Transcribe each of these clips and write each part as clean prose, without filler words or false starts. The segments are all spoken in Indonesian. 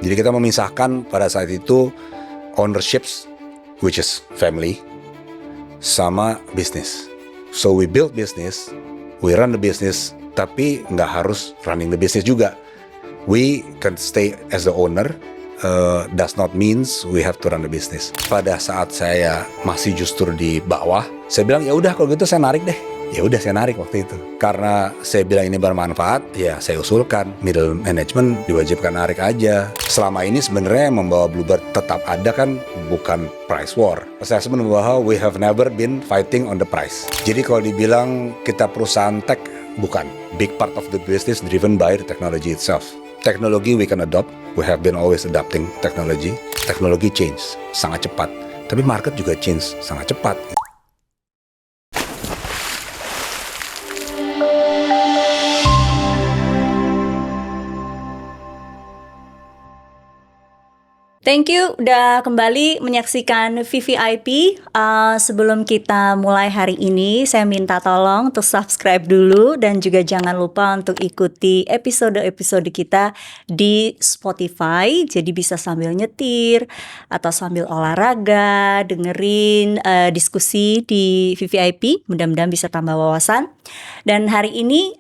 Jadi kita memisahkan pada saat itu ownerships, which is family, sama business. So we build business, we run the business, tapi nggak harus running the business juga. We can stay as the owner, does not means we have to run the business. Pada saat saya masih justru di bawah, saya bilang ya udah kalau gitu saya narik deh. Ya udah saya narik waktu itu. Karena saya bilang ini bermanfaat, ya saya usulkan middle management diwajibkan narik aja. Selama ini sebenarnya yang membawa Bluebird tetap ada kan bukan price war. Saya sebenarnya bahwa we have never been fighting on the price. Jadi kalau dibilang kita perusahaan tech, bukan. Big part of the business driven by the technology itself. Teknologi we can adopt, we have been always adapting technology. Teknologi change sangat cepat, tapi market juga change sangat cepat. Thank you udah kembali menyaksikan VVIP. Sebelum kita mulai hari ini, saya minta tolong untuk subscribe dulu dan juga jangan lupa untuk ikuti episode-episode kita di Spotify. Jadi bisa sambil nyetir atau sambil olahraga, dengerin diskusi di VVIP. Mudah-mudahan bisa tambah wawasan. Dan hari ini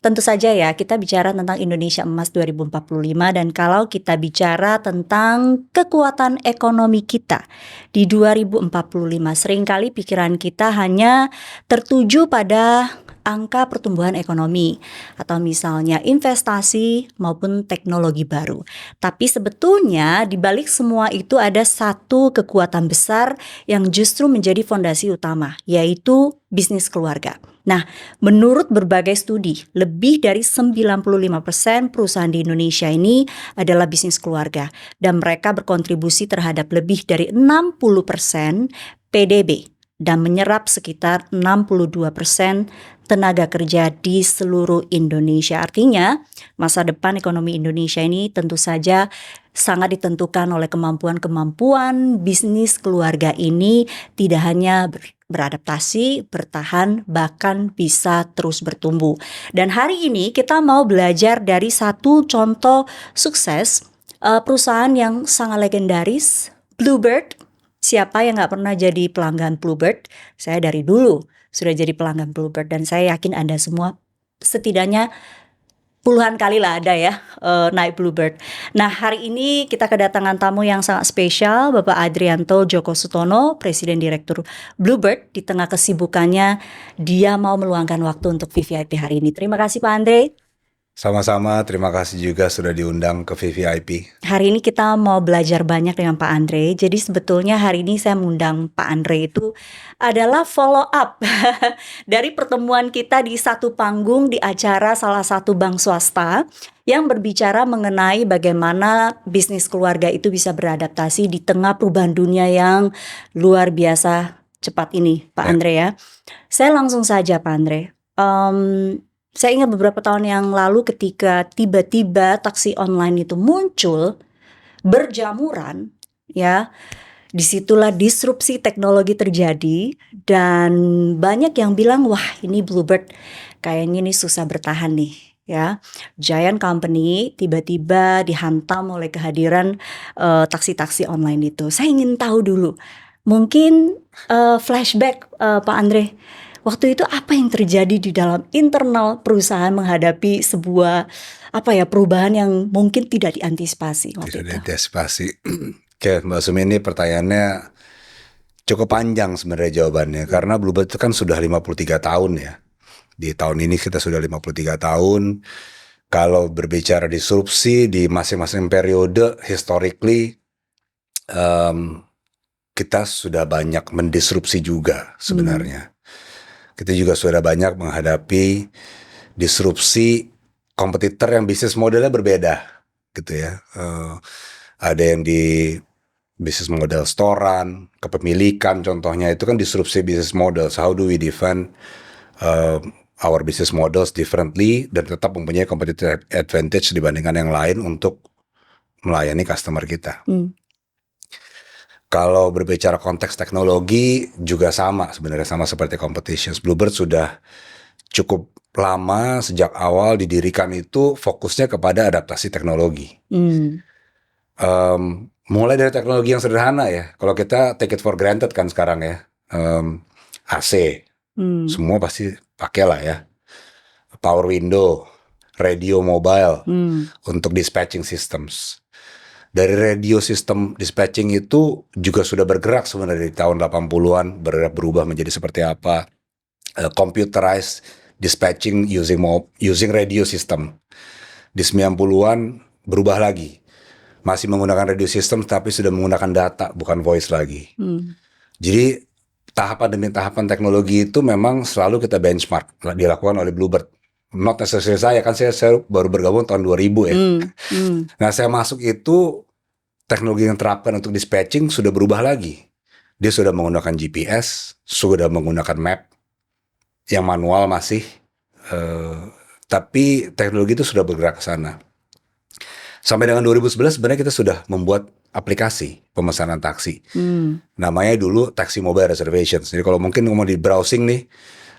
tentu saja ya, kita bicara tentang Indonesia Emas 2045 dan kalau kita bicara tentang kekuatan ekonomi kita di 2045, seringkali pikiran kita hanya tertuju pada angka pertumbuhan ekonomi atau misalnya investasi maupun teknologi baru. Tapi sebetulnya di balik semua itu ada satu kekuatan besar yang justru menjadi fondasi utama, yaitu bisnis keluarga. Nah, menurut berbagai studi, lebih dari 95% perusahaan di Indonesia ini adalah bisnis keluarga dan mereka berkontribusi terhadap lebih dari 60% PDB dan menyerap sekitar 62% tenaga kerja di seluruh Indonesia. Artinya, masa depan ekonomi Indonesia ini tentu saja sangat ditentukan oleh kemampuan bisnis keluarga ini tidak hanya beradaptasi, bertahan, bahkan bisa terus bertumbuh. Dan hari ini kita mau belajar dari satu contoh sukses perusahaan yang sangat legendaris, Bluebird. Siapa yang gak pernah jadi pelanggan Bluebird? Saya dari dulu sudah jadi pelanggan Bluebird dan saya yakin Anda semua setidaknya puluhan kali lah ada ya naik Bluebird. Nah, hari ini kita kedatangan tamu yang sangat spesial, Bapak Adrianto Djoko Sutono, Presiden Direktur Bluebird. Di tengah kesibukannya, dia mau meluangkan waktu untuk VVIP hari ini. Terima kasih Pak Andre. Sama-sama, terima kasih juga sudah diundang ke VVIP. Hari ini kita mau belajar banyak dengan Pak Andre. Jadi sebetulnya hari ini saya mengundang Pak Andre itu adalah follow up dari pertemuan kita di satu panggung di acara salah satu bank swasta yang berbicara mengenai bagaimana bisnis keluarga itu bisa beradaptasi di tengah perubahan dunia yang luar biasa cepat ini, Pak Andre ya. Saya langsung saja Pak Andre. Saya ingat beberapa tahun yang lalu ketika tiba-tiba taksi online itu muncul berjamuran, ya, disitulah disrupsi teknologi terjadi dan banyak yang bilang wah ini Bluebird kayaknya ini susah bertahan nih, ya. Giant company tiba-tiba dihantam oleh kehadiran taksi-taksi online itu. Saya ingin tahu dulu, mungkin flashback Pak Andre. Waktu itu apa yang terjadi di dalam internal perusahaan menghadapi sebuah perubahan yang mungkin tidak diantisipasi waktu itu? Tidak diantisipasi. Oke, Mbak Sumi, ini pertanyaannya cukup panjang sebenarnya jawabannya. Karena Bluebird itu kan sudah 53 tahun ya. Di tahun ini kita sudah 53 tahun. Kalau berbicara disrupsi di masing-masing periode, historically kita sudah banyak mendisrupsi juga sebenarnya. Kita juga sudah banyak menghadapi disrupsi kompetitor yang bisnis modelnya berbeda gitu ya. Ada yang di bisnis model storan, kepemilikan contohnya itu kan disrupsi bisnis model. So how do we defend our business models differently dan tetap mempunyai competitive advantage dibandingkan yang lain untuk melayani customer kita. Kalau berbicara konteks teknologi juga sama sebenarnya, sama seperti competitions. Bluebird sudah cukup lama sejak awal didirikan itu fokusnya kepada adaptasi teknologi. Mulai dari teknologi yang sederhana ya. Kalau kita take it for granted kan sekarang ya, AC, semua pasti pakai lah ya. Power window, radio mobile untuk dispatching systems. Dari radio system dispatching itu juga sudah bergerak sebenarnya di tahun 80-an, berubah menjadi seperti apa. Computerized dispatching using radio system. Di 90-an berubah lagi. Masih menggunakan radio system tapi sudah menggunakan data, bukan voice lagi. Jadi tahapan demi tahapan teknologi itu memang selalu kita benchmark, dilakukan oleh Bluebird. Not necessarily saya, kan saya baru bergabung tahun 2000 ya. Nah saya masuk itu, teknologi yang terapkan untuk dispatching sudah berubah lagi. Dia sudah menggunakan GPS, sudah menggunakan map, yang manual masih, tapi teknologi itu sudah bergerak ke sana. Sampai dengan 2011 sebenarnya kita sudah membuat aplikasi pemesanan taksi. Namanya dulu Taxi Mobile Reservations. Jadi kalau mungkin mau di browsing nih,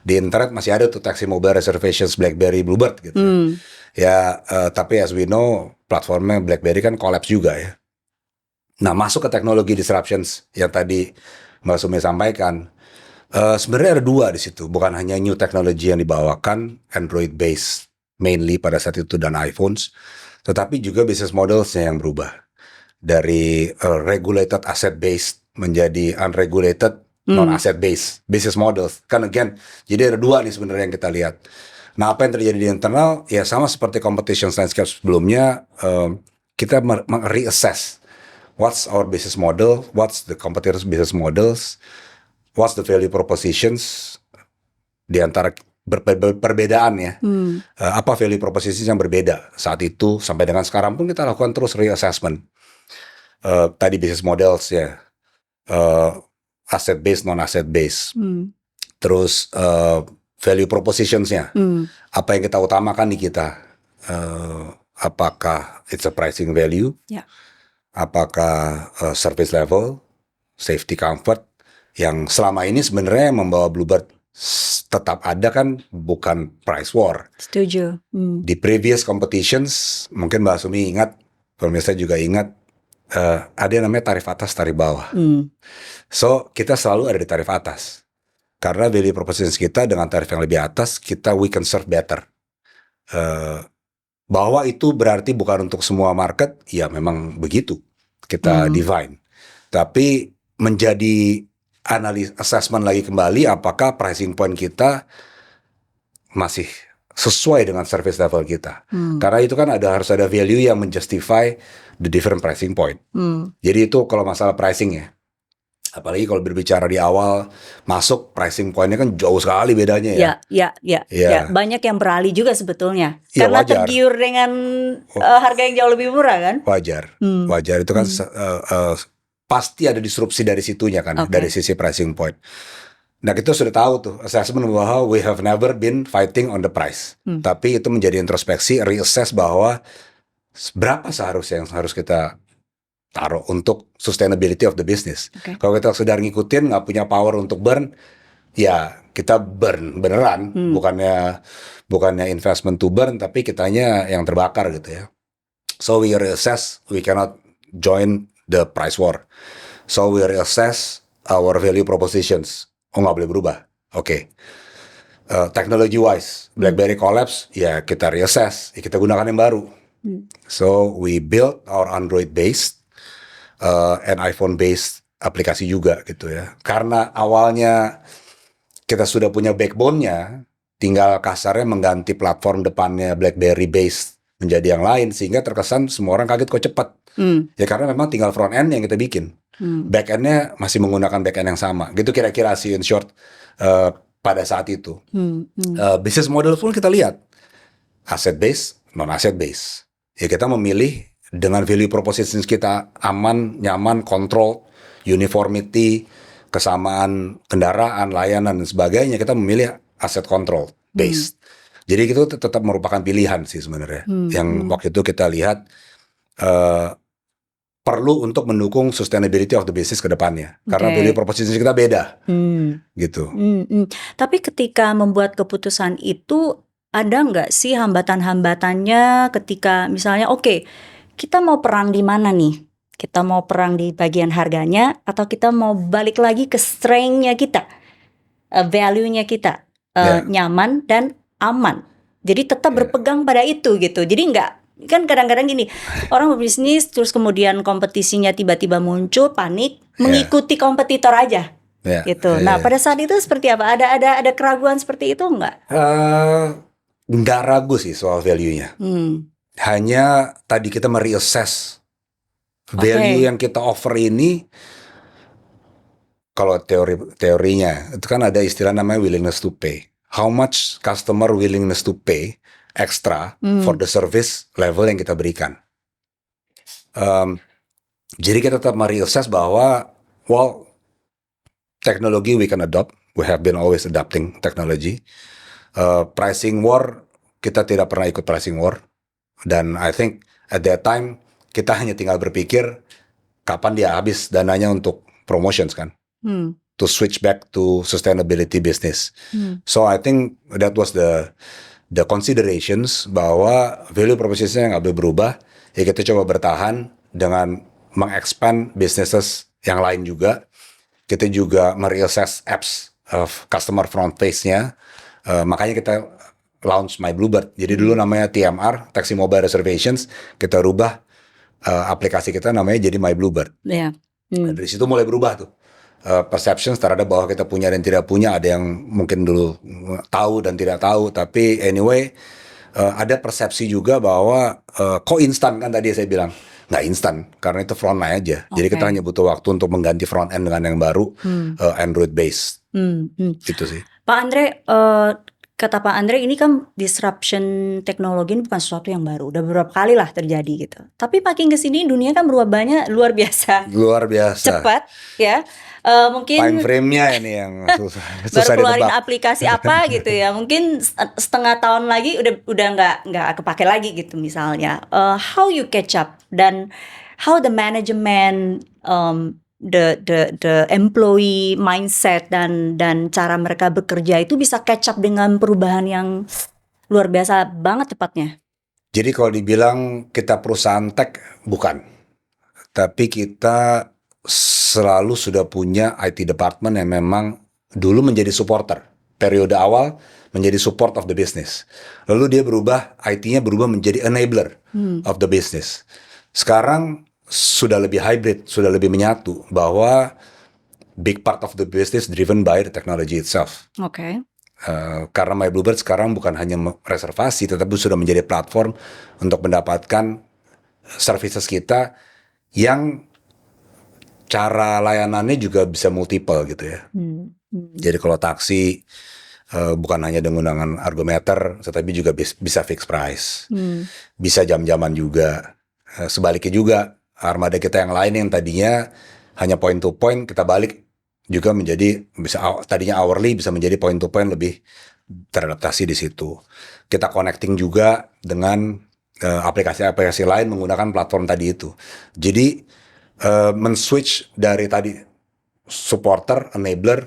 di internet masih ada tuh Taxi Mobile Reservations BlackBerry Bluebird gitu. Ya, tapi as we know platformnya BlackBerry kan collapse juga ya. Nah masuk ke teknologi disruptions yang tadi Mbak Sumi sampaikan, sebenarnya ada dua di situ, bukan hanya new technology yang dibawakan Android based mainly pada saat itu dan iPhones, tetapi juga business modelsnya yang berubah dari regulated asset based menjadi unregulated non asset based business models. Kan again, jadi ada dua nih sebenarnya yang kita lihat. Nah apa yang terjadi di internal ya sama seperti competition landscape sebelumnya, kita reassess what's our business model, what's the competitors business models, what's the value propositions di antara perbedaan ya. Apa value propositions yang berbeda saat itu sampai dengan sekarang pun kita lakukan terus reassessment. Tadi business models ya, asset based non asset based, terus value propositionsnya, apa yang kita utamakan di kita, apakah it's a pricing value, apakah service level, safety comfort, yang selama ini sebenarnya membawa Bluebird tetap ada kan, bukan price war. Setuju. Di previous competitions mungkin Mbak Sumi ingat, pemirsa juga ingat, ada yang namanya tarif atas, tarif bawah. So kita selalu ada di tarif atas karena value proposition kita dengan tarif yang lebih atas, we can serve better. Bahwa itu berarti bukan untuk semua market, ya memang begitu kita define. Tapi menjadi assessment lagi kembali apakah pricing point kita masih sesuai dengan service level kita. Karena itu kan harus ada value yang menjustify the different pricing point. Jadi itu kalau masalah pricing ya. Apalagi kalau berbicara di awal masuk, pricing pointnya kan jauh sekali bedanya ya. Ya. Banyak yang beralih juga sebetulnya. Ya, karena wajar. tergiur dengan harga yang jauh lebih murah kan. Wajar itu kan pasti ada disrupsi dari situnya kan, dari sisi pricing point. Nah kita sudah tahu tuh assessment bahwa we have never been fighting on the price. Tapi itu menjadi introspeksi, reassess bahwa berapa seharusnya yang harus kita taruh untuk sustainability of the business. Kalau kita sudah ngikutin nggak punya power untuk burn, ya kita burn beneran, bukannya investment to burn, tapi kitanya yang terbakar gitu ya. So we reassess, we cannot join the price war. So we reassess our value propositions. Nggak boleh berubah. Technology wise, BlackBerry collapse, ya kita reassess, ya kita gunakan yang baru. So we build our Android based and iPhone based aplikasi juga gitu ya. Karena awalnya kita sudah punya backbone-nya, tinggal kasarnya mengganti platform depannya BlackBerry based menjadi yang lain, sehingga terkesan semua orang kaget kok cepat. Ya karena memang tinggal front end yang kita bikin. Back end-nya masih menggunakan back end yang sama. Gitu kira-kira sih in short pada saat itu. Business model pun kita lihat asset based, non asset based. Ya kita memilih dengan value propositions kita aman, nyaman, control, uniformity, kesamaan kendaraan, layanan dan sebagainya, kita memilih asset control based. Jadi itu tetap merupakan pilihan sih sebenarnya. Yang waktu itu kita lihat perlu untuk mendukung sustainability of the business ke depannya. Karena value propositions kita beda. Gitu. Tapi ketika membuat keputusan itu ada nggak sih hambatan-hambatannya ketika misalnya oke, kita mau perang di mana nih? Kita mau perang di bagian harganya atau kita mau balik lagi ke strength-nya kita, value-nya kita, Ya, nyaman dan aman. Jadi tetap ya, berpegang pada itu gitu. Jadi nggak kan kadang-kadang gini, orang berbisnis terus kemudian kompetisinya tiba-tiba muncul, panik, ya, mengikuti kompetitor aja ya, gitu. ya, Nah, ya. pada saat itu seperti apa? Ada keraguan seperti itu nggak? Eh, nggak ragu sih soal value-nya. Hanya tadi kita mereassess value Oke. yang kita offer ini. Kalau teorinya itu kan ada istilah namanya willingness to pay. How much customer willingness to pay extra for the service level yang kita berikan. Um, jadi kita tetap mereassess bahwa, well, teknologi we can adopt. We have been always adapting technology. Pricing war, kita tidak pernah ikut pricing war. Dan I think at that time kita hanya tinggal berpikir kapan dia habis dananya untuk promotions kan. To switch back to sustainability business. So I think that was the considerations bahwa value proposition yang nggak boleh berubah. Ya kita coba bertahan dengan mengexpand businesses yang lain juga. Kita juga mereassess apps of customer front face-nya. Makanya kita launch My Bluebird. Jadi dulu namanya TMR, Taxi Mobile Reservations. Kita rubah aplikasi kita namanya jadi My Bluebird. Ya. Dari situ mulai berubah tuh. Perceptions terhadap bahwa kita punya dan tidak punya, ada yang mungkin dulu tahu dan tidak tahu, tapi anyway ada persepsi juga bahwa kok instan kan tadi saya bilang nggak instan karena itu front end aja. Jadi kita hanya butuh waktu untuk mengganti front end dengan yang baru Android based. Itu sih. Pak Andre, kata Pak Andre ini kan disruption teknologi ini bukan sesuatu yang baru, udah beberapa kali lah terjadi gitu. Tapi makin kesini dunia kan berubah banyak luar biasa. Luar biasa. Cepat ya. Mungkin Time frame-nya ini yang susah baru keluarin ditebak. aplikasi apa gitu ya. Mungkin setengah tahun lagi udah nggak kepake lagi gitu misalnya. How you catch up dan how the management, the employee mindset dan cara mereka bekerja itu bisa catch up dengan perubahan yang luar biasa banget cepatnya. Jadi kalau dibilang kita perusahaan tech, bukan. Tapi kita selalu sudah punya IT department yang memang dulu menjadi supporter. Periode awal menjadi support of the business. Lalu dia berubah, IT-nya berubah menjadi enabler of the business. Sekarang sudah lebih hybrid, sudah lebih menyatu bahwa big part of the business driven by the technology itself. Oke. Karena My Bluebird sekarang bukan hanya reservasi, tetapi sudah menjadi platform untuk mendapatkan services kita yang cara layanannya juga bisa multiple gitu ya. Jadi kalau taksi bukan hanya dengan argometer, tetapi juga bisa fixed price, bisa jam-jaman juga. Sebaliknya juga armada kita yang lain yang tadinya hanya point to point, kita balik juga menjadi bisa tadinya hourly bisa menjadi point to point, lebih teradaptasi di situ. Kita connecting juga dengan aplikasi-aplikasi lain menggunakan platform tadi itu. Jadi men-switch dari tadi supporter, enabler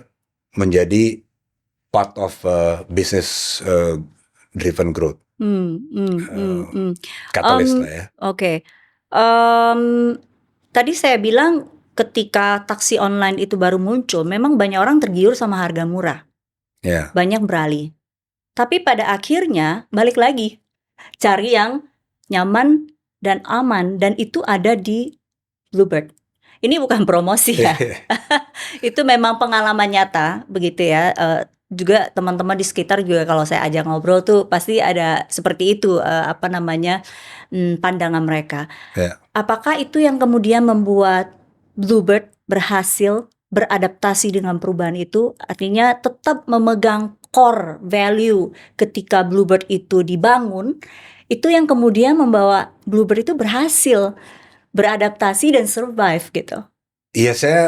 menjadi part of business driven growth. Catalyst lah ya. Oke. Tadi saya bilang ketika taksi online itu baru muncul, memang banyak orang tergiur sama harga murah. Yeah. Banyak beralih. Tapi pada akhirnya balik lagi cari yang nyaman dan aman, dan itu ada di Bluebird. Ini bukan promosi ya. Itu memang pengalaman nyata begitu ya. Juga teman-teman di sekitar juga kalau saya ajak ngobrol tuh pasti ada seperti itu pandangan mereka. Yeah. Apakah itu yang kemudian membuat Bluebird berhasil beradaptasi dengan perubahan itu? Artinya tetap memegang core value ketika Bluebird itu dibangun, itu yang kemudian membawa Bluebird itu berhasil beradaptasi dan survive gitu. Iya, saya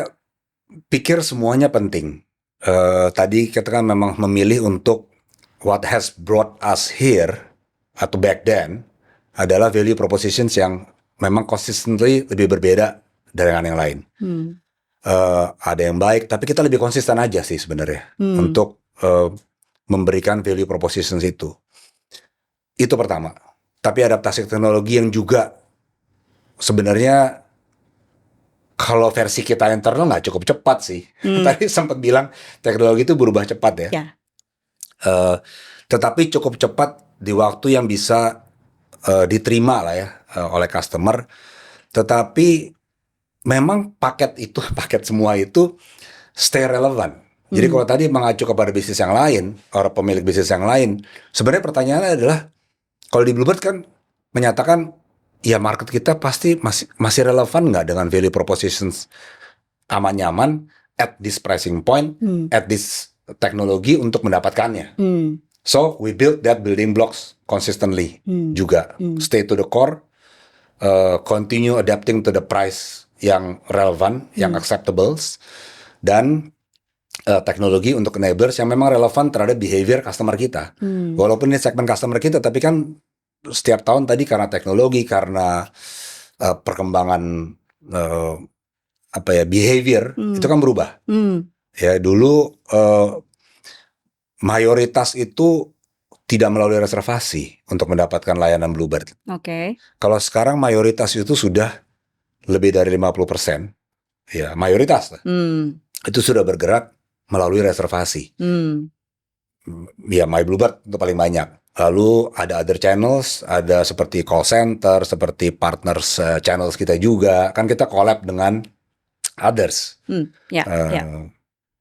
pikir semuanya penting. Tadi kita kan memang memilih untuk what has brought us here atau back then adalah value propositions yang memang consistently lebih berbeda dengan yang lain. Ada yang baik, tapi kita lebih konsisten aja sih sebenarnya untuk memberikan value propositions itu. Itu pertama. Tapi adaptasi teknologi yang juga sebenarnya kalau versi kita internal nggak cukup cepat sih. Tadi sempat bilang teknologi itu berubah cepat ya. Ya. Tetapi cukup cepat di waktu yang bisa diterima lah ya oleh customer. Tetapi memang paket semua itu stay relevant. Jadi kalau tadi mengacu kepada bisnis yang lain, orang pemilik bisnis yang lain, sebenarnya pertanyaannya adalah kalau di Bluebird kan menyatakan ya market kita pasti masih relevan nggak dengan value propositions aman nyaman at this pricing point, at this teknologi untuk mendapatkannya. So we build that building blocks consistently juga. Stay to the core, continue adapting to the price yang relevan, yang acceptables, dan teknologi untuk enablers yang memang relevan terhadap behavior customer kita. Walaupun ini segmen customer kita, tapi kan setiap tahun tadi karena teknologi, karena perkembangan behavior itu kan berubah. Ya dulu mayoritas itu tidak melalui reservasi untuk mendapatkan layanan Bluebird. Kalau sekarang mayoritas itu sudah lebih dari 50%. Ya, mayoritas itu sudah bergerak melalui reservasi. Ya, My Bluebird itu paling banyak. Lalu ada other channels, ada seperti call center, seperti partners channels kita juga. Kan kita collab dengan others.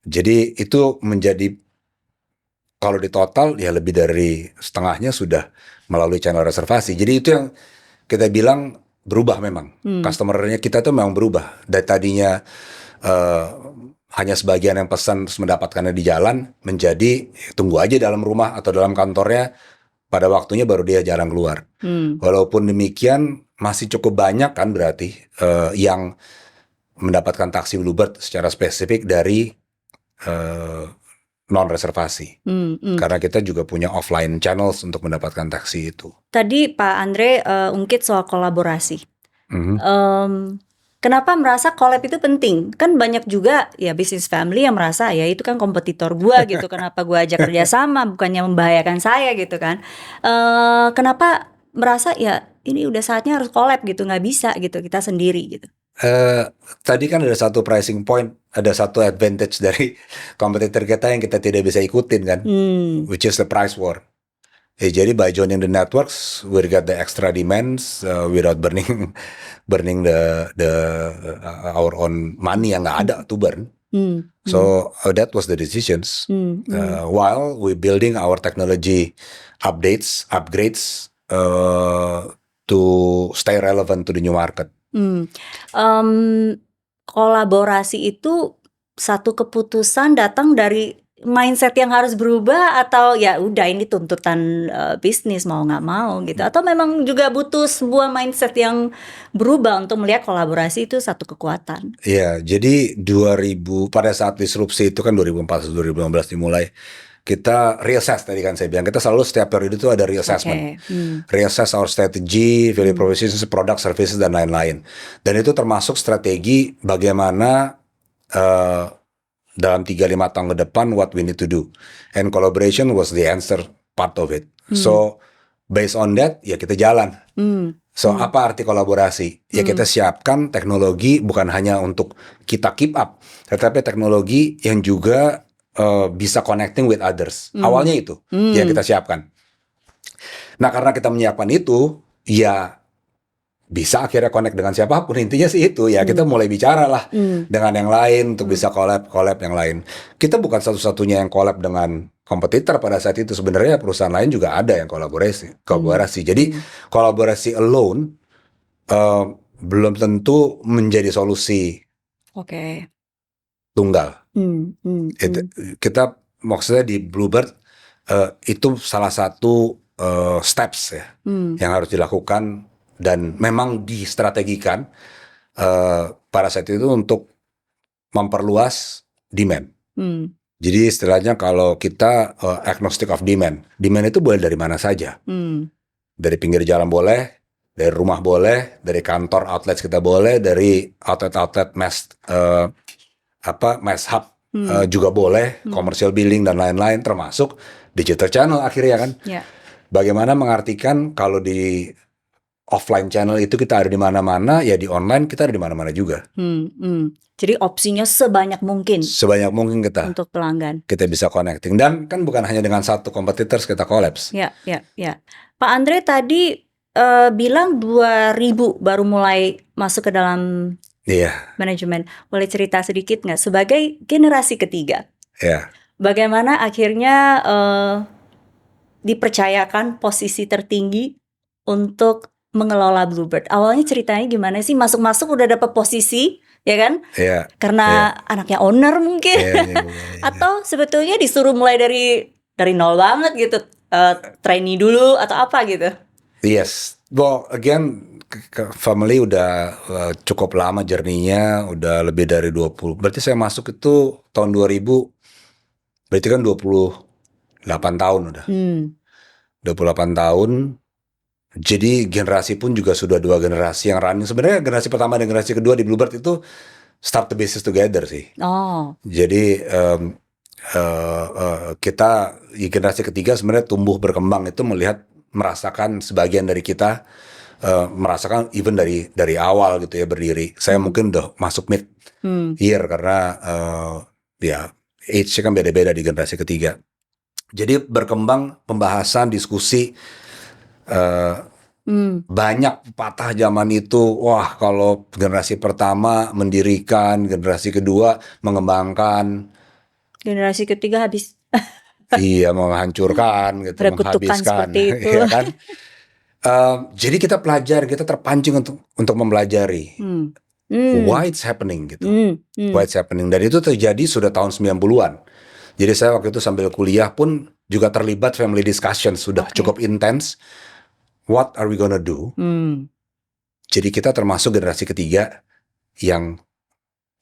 Jadi itu menjadi, kalau di total ya lebih dari setengahnya sudah melalui channel reservasi. Jadi itu yang kita bilang berubah memang. Customer-nya kita tuh memang berubah. Dari tadinya hanya sebagian yang pesan terus mendapatkannya di jalan, menjadi tunggu aja dalam rumah atau dalam kantornya, pada waktunya baru dia jalan keluar. Walaupun demikian masih cukup banyak kan berarti yang mendapatkan taksi Bluebird secara spesifik dari non reservasi. Karena kita juga punya offline channels untuk mendapatkan taksi itu. Tadi Pak Andre ungkit soal kolaborasi. Kenapa merasa collab itu penting? Kan banyak juga ya bisnis family yang merasa ya itu kan kompetitor gua gitu. Kenapa gua ajak kerjasama, bukannya membahayakan saya gitu kan? Kenapa merasa ya ini udah saatnya harus collab gitu, nggak bisa gitu kita sendiri gitu? Tadi kan ada satu pricing point, ada satu advantage dari kompetitor kita yang kita tidak bisa ikutin kan, which is the price war. Jadi by joining the networks, we got the extra demands without burning our own money yang nggak ada to burn. So that was the decisions. While we building our technology upgrades to stay relevant to the new market. Kolaborasi itu satu keputusan datang dari mindset yang harus berubah, atau ya udah ini tuntutan bisnis mau nggak mau gitu, atau memang juga butuh sebuah mindset yang berubah untuk melihat kolaborasi itu satu kekuatan? Iya, jadi pada saat disrupsi itu kan 2014-2015 dimulai, kita reassess. Tadi kan saya bilang kita selalu setiap periode itu ada reassessment, reassess our strategy, value propositions, product, services, dan lain-lain. Dan itu termasuk strategi bagaimana dalam 3-5 tahun ke depan what we need to do, and collaboration was the answer part of it. So based on that ya kita jalan. So apa arti kolaborasi? Ya kita siapkan teknologi bukan hanya untuk kita keep up, tetapi teknologi yang juga bisa connecting with others. Awalnya itu yang kita siapkan. Nah karena kita menyiapkan itu, ya bisa akhirnya connect dengan siapapun. Intinya sih itu ya, kita mulai bicara lah dengan yang lain untuk bisa collab yang lain. Kita bukan satu-satunya yang collab dengan kompetitor pada saat itu. Sebenarnya perusahaan lain juga ada yang kolaborasi. Jadi kolaborasi alone belum tentu menjadi solusi tunggal. Kita maksudnya di Bluebird itu salah satu steps ya yang harus dilakukan dan memang distrategikan pada saat itu untuk memperluas demand. Jadi istilahnya kalau kita agnostic of demand itu boleh dari mana saja. Dari pinggir jalan boleh, dari rumah boleh, dari kantor outlets kita boleh, dari outlet mass hub juga boleh, commercial building dan lain-lain, termasuk digital channel akhirnya kan. Bagaimana mengartikan kalau di offline channel itu kita ada di mana-mana, ya di online kita ada di mana-mana juga. Jadi opsinya sebanyak mungkin Sebanyak mungkin untuk pelanggan. kita bisa connecting. Dan kan bukan hanya dengan satu competitors kita collapse. Ya. Pak Andre tadi bilang 2000 baru mulai masuk ke dalam Iya, manajemen. Boleh cerita sedikit nggak sebagai generasi ketiga? iya. Bagaimana akhirnya dipercayakan posisi tertinggi untuk mengelola Bluebird? Awalnya ceritanya gimana sih? Masuk-masuk udah dapat posisi, ya kan? Iya. Karena anaknya owner mungkin. Iya. Atau sebetulnya disuruh mulai dari nol banget gitu, trainee dulu atau apa gitu? Yes. Well, again, family udah cukup lama journey-nya, udah lebih dari 20. Berarti saya masuk itu tahun 2000, berarti kan 28 tahun udah. 28 tahun. Jadi generasi pun juga sudah 2 generasi yang running. Sebenarnya generasi pertama dan generasi kedua di Bluebird itu start the business together sih. Jadi kita di generasi ketiga sebenarnya tumbuh berkembang itu merasakan sebagian dari kita merasakan even dari awal gitu ya berdiri. Saya mungkin udah masuk mid year karena ya age-nya kan beda-beda di generasi ketiga. Jadi berkembang pembahasan, diskusi, banyak patah zaman itu. Wah, kalau generasi pertama mendirikan, generasi kedua mengembangkan, generasi ketiga habis. iya, menghancurkan gitu, Ada kutukan menghabiskan, seperti itu. ya kan? Jadi kita pelajari, kita terpancing untuk mempelajari why it's happening gitu, why it's happening. Dan itu terjadi sudah tahun 90-an. Jadi saya waktu itu sambil kuliah pun juga terlibat family discussion, sudah cukup intens. What are we gonna do? Jadi kita termasuk generasi ketiga yang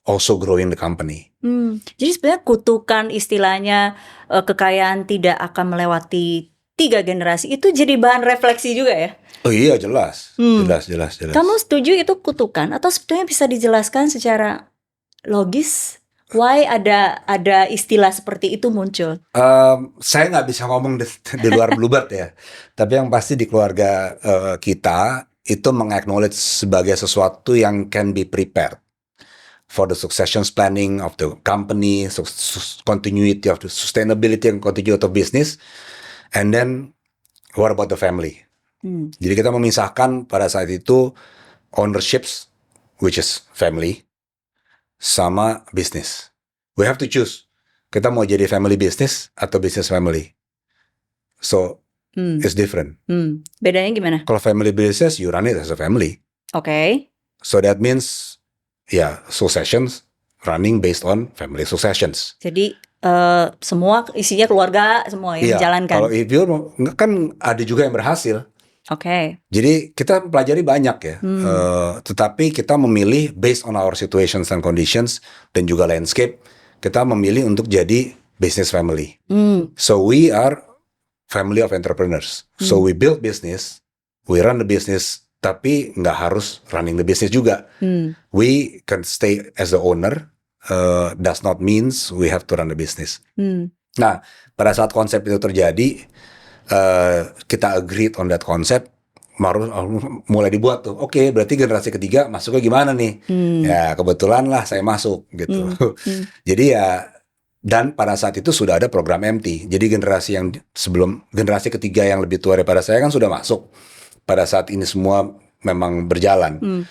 also growing the company. Jadi sebenarnya kutukan istilahnya kekayaan tidak akan melewati 3 generasi itu jadi bahan refleksi juga ya? Oh iya, jelas. Jelas. Kamu setuju itu kutukan atau sebetulnya bisa dijelaskan secara logis? Why ada istilah seperti itu muncul? Saya nggak bisa ngomong di luar Bluebird ya. Tapi yang pasti di keluarga kita itu meng-acknowledge sebagai sesuatu yang can be prepared for the succession planning of the company, continuity of the sustainability and continuity of business, and then what about the family? Jadi kita memisahkan pada saat itu ownerships, which is family, sama business. We have to choose. Kita mau jadi family business atau business family. So it's different. Bedanya gimana? Kalau family business, you run it as a family. Okay. So that means successions running based on family successions. Jadi semua isinya keluarga semua yang menjalankan. Kalau if you kan ada juga yang berhasil. Oke. Jadi kita pelajari banyak ya. Tetapi kita memilih based on our situations and conditions dan juga landscape. Kita memilih untuk jadi business family. So we are family of entrepreneurs. So we build business, we run the business, tapi nggak harus running the business juga. We can stay as the owner, does not means we have to run the business. Nah, pada saat konsep itu terjadi, kita agreed on that concept, mulai dibuat tuh. Oke, berarti generasi ketiga masuknya gimana nih? Ya kebetulan lah saya masuk gitu. Jadi dan pada saat itu sudah ada program MT. Jadi generasi yang sebelum generasi ketiga yang lebih tua daripada saya kan sudah masuk. Pada saat ini semua memang berjalan.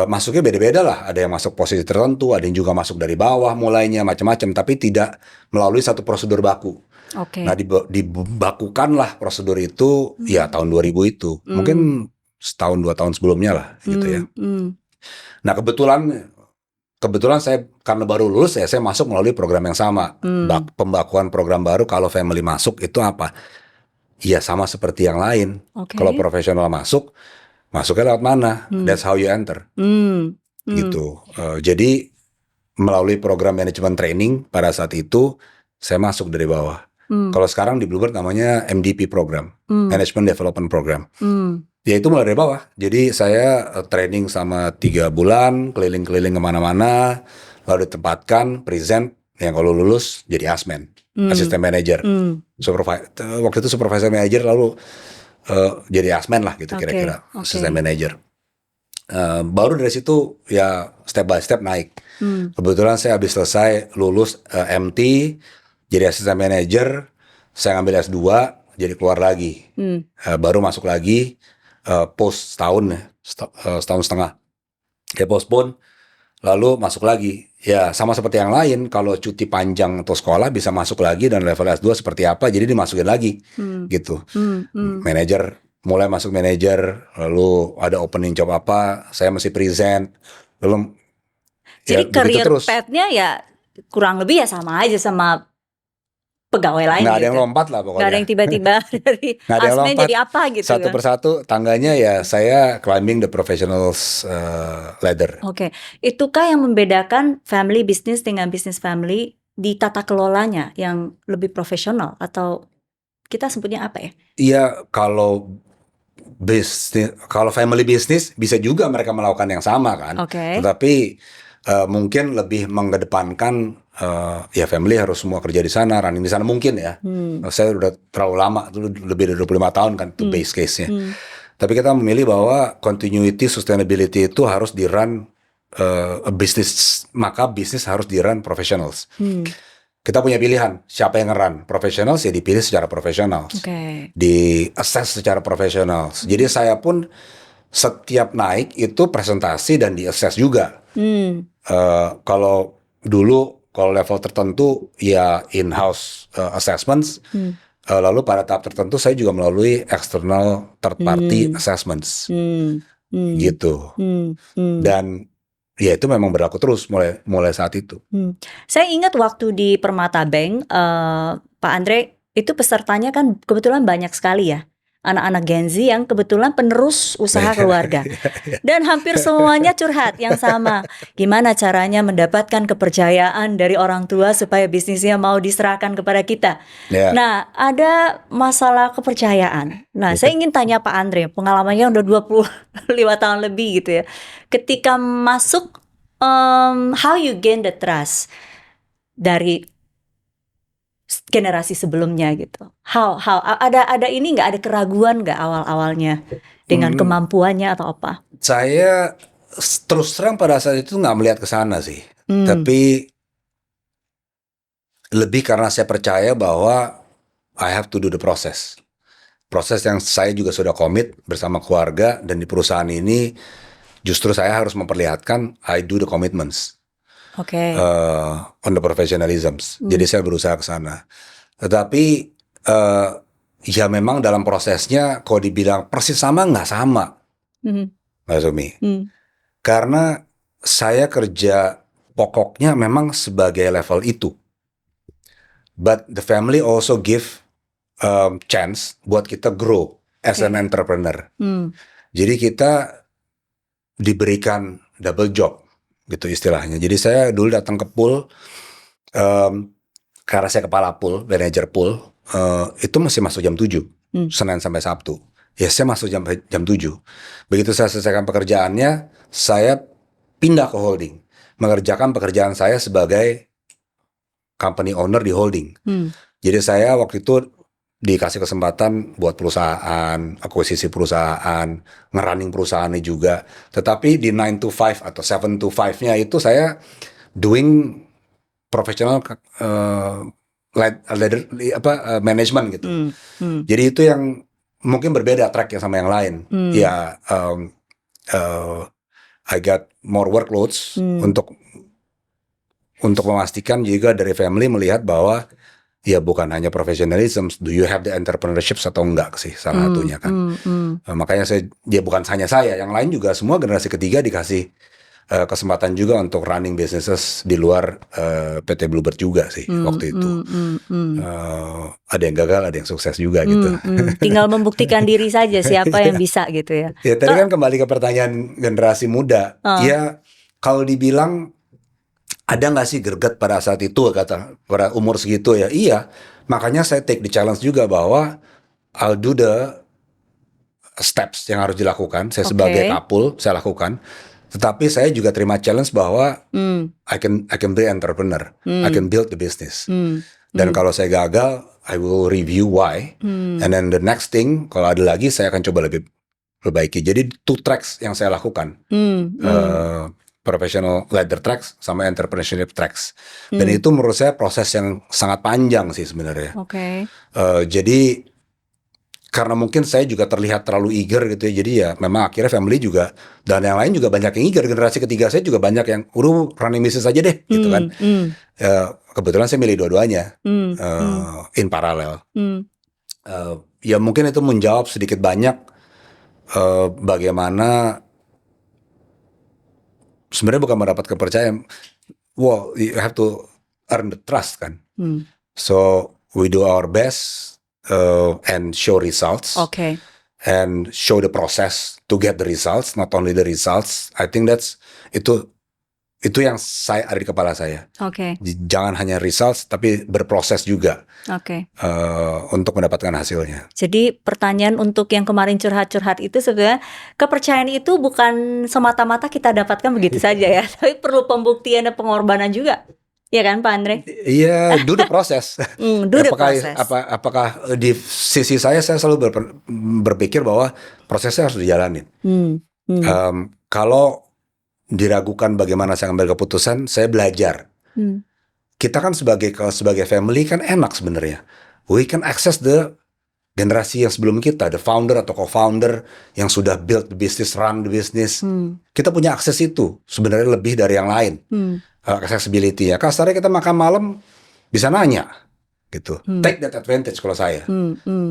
Masuknya beda-beda lah. Ada yang masuk posisi tertentu, ada yang juga masuk dari bawah mulainya macam-macam, tapi tidak melalui satu prosedur baku. Nah dibakukanlah prosedur itu ya tahun 2000 itu. Mungkin setahun 2 tahun sebelumnya lah gitu ya. Nah kebetulan saya karena baru lulus ya saya masuk melalui program yang sama. Pembakuan program baru kalau family masuk itu apa? Ya sama seperti yang lain. Kalau profesional masuknya lewat mana? That's how you enter. Gitu. Jadi melalui program manajemen training pada saat itu saya masuk dari bawah. Kalau sekarang di Bluebird namanya MDP program, Management Development Program. Ya itu mulai dari bawah. Jadi saya training sama 3 bulan, keliling-keliling kemana-mana, lalu ditempatkan, present, yang kalau lulus jadi asmen, asisten manager. Waktu itu supervisor manager, lalu jadi asmen lah gitu kira-kira, assistant manager. Baru dari situ ya step by step naik. Kebetulan saya habis selesai lulus MT, jadi assistant manager, saya ngambil S2, jadi keluar lagi. Baru masuk lagi, post setahun ya, setahun setengah. Kayak postpone, lalu masuk lagi. Ya sama seperti yang lain, kalau cuti panjang atau sekolah bisa masuk lagi dan level S2 seperti apa, jadi dimasukin lagi gitu. Manager, mulai masuk manager, lalu ada opening job apa, saya mesti present, lalu jadi ya, career terus. path-nya ya kurang lebih ya sama aja sama pegawai lain. Nggak ada yang lompat lah pokoknya. Nggak ada yang tiba-tiba dari asmen jadi apa gitu. Satu persatu tangganya ya saya climbing the professionals ladder. Oke. Itukah yang membedakan family business dengan business family di tata kelolanya yang lebih profesional, atau kita sebutnya apa ya? Iya, kalau family business bisa juga mereka melakukan yang sama kan. Tetapi mungkin lebih mengedepankan ya family harus semua kerja di sana, running di sana mungkin ya. Saya udah terlalu lama, itu lebih dari 25 tahun kan itu base case-nya. Tapi kita memilih bahwa continuity, sustainability itu harus di-run bisnis, maka bisnis harus di-run professionals. Kita punya pilihan, siapa yang nge-run? Professionals ya dipilih secara profesional, di-assess secara profesional. Jadi saya pun setiap naik itu presentasi dan di-assess juga. Kalau dulu, kalau level tertentu ya in-house assessments, lalu pada tahap tertentu saya juga melalui external third party assessments, gitu. Dan ya itu memang berlaku terus mulai saat itu. Saya ingat waktu di Permata Bank, Pak Andre, itu pesertanya kan kebetulan banyak sekali ya, anak-anak Gen Z yang kebetulan penerus usaha keluarga. Dan hampir semuanya curhat yang sama. Gimana caranya mendapatkan kepercayaan dari orang tua supaya bisnisnya mau diserahkan kepada kita. Nah, ada masalah kepercayaan. Nah, saya ingin tanya Pak Andre, pengalamannya udah 25 tahun lebih gitu ya. Ketika masuk, how you gain the trust dari generasi sebelumnya gitu. How ada ini nggak, ada keraguan nggak awal-awalnya dengan kemampuannya atau apa? Saya terus terang pada saat itu nggak melihat ke sana sih, tapi lebih karena saya percaya bahwa I have to do the process yang saya juga sudah komit bersama keluarga, dan di perusahaan ini justru saya harus memperlihatkan I do the commitments. On the professionalisms. Jadi saya berusaha ke sana. Tetapi ya memang dalam prosesnya kalau dibilang persis sama, nggak sama, Mbak Sumi. Karena saya kerja pokoknya memang sebagai level itu. But the family also give chance buat kita grow as an entrepreneur. Jadi kita diberikan double job gitu istilahnya. Jadi saya dulu datang ke pool, karena saya kepala pool, manajer pool, itu masih masuk jam 7, Senin sampai Sabtu. Ya saya masuk jam 7. Begitu saya selesaikan pekerjaannya, saya pindah ke holding, mengerjakan pekerjaan saya sebagai company owner di holding. Jadi saya waktu itu dikasih kesempatan buat perusahaan, akuisisi perusahaan, ngerunning perusahaannya juga. Tetapi di 9 to 5 atau 7 to 5-nya itu saya doing professional management gitu. Jadi itu yang mungkin berbeda track yang sama yang lain. Ya I got more workloads untuk memastikan juga dari family melihat bahwa ya bukan hanya professionalism, do you have the entrepreneurship atau enggak sih, salah satunya kan. Makanya bukan hanya saya, yang lain juga semua generasi ketiga dikasih kesempatan juga untuk running businesses di luar PT Bluebird juga sih waktu itu. Ada yang gagal, ada yang sukses juga gitu. Tinggal membuktikan diri saja siapa yang bisa gitu ya. Ya tadi kan kembali ke pertanyaan generasi muda. Ya kalau dibilang ada nggak sih greget pada saat itu, kata pada umur segitu ya? Iya, makanya saya take the challenge juga bahwa I'll do the steps yang harus dilakukan. Saya sebagai kapul saya lakukan, tetapi saya juga terima challenge bahwa I can be entrepreneur, I can build the business. Dan kalau saya gagal, I will review why. And then the next thing, kalau ada lagi, saya akan coba lebih perbaiki. Jadi 2 tracks yang saya lakukan. Professional leader tracks sama entrepreneurship tracks. Dan itu menurut saya proses yang sangat panjang sih sebenarnya. Oke. Jadi karena mungkin saya juga terlihat terlalu eager gitu ya. Jadi ya memang akhirnya family juga dan yang lain juga banyak yang eager. Generasi ketiga saya juga banyak yang udah running business aja deh gitu kan. Kebetulan saya milih dua-duanya in parallel. Ya mungkin itu menjawab sedikit banyak bagaimana sebenarnya bukan mendapat kepercayaan. Well, you have to earn the trust kan. So we do our best and show results. Oke. And show the process to get the results, not only the results. I think itu yang saya ada di kepala saya. Oke. Jangan hanya results, tapi berproses juga untuk mendapatkan hasilnya. Jadi pertanyaan untuk yang kemarin curhat-curhat itu sebenarnya kepercayaan itu bukan semata-mata kita dapatkan begitu saja ya, tapi perlu pembuktian dan pengorbanan juga. Ya kan Pak Andre? Iya, do the process. Do the process. Apakah di sisi saya selalu berpikir bahwa prosesnya harus dijalanin. Kalau diragukan bagaimana saya ambil keputusan, saya belajar. Kita kan sebagai family kan enak sebenarnya. We can access the generasi yang sebelum kita, the founder atau co-founder yang sudah build the business, run the business. Kita punya akses itu sebenarnya lebih dari yang lain. Accessibility ya. Kasarnya kita makan malam bisa nanya gitu. Take that advantage kalau saya.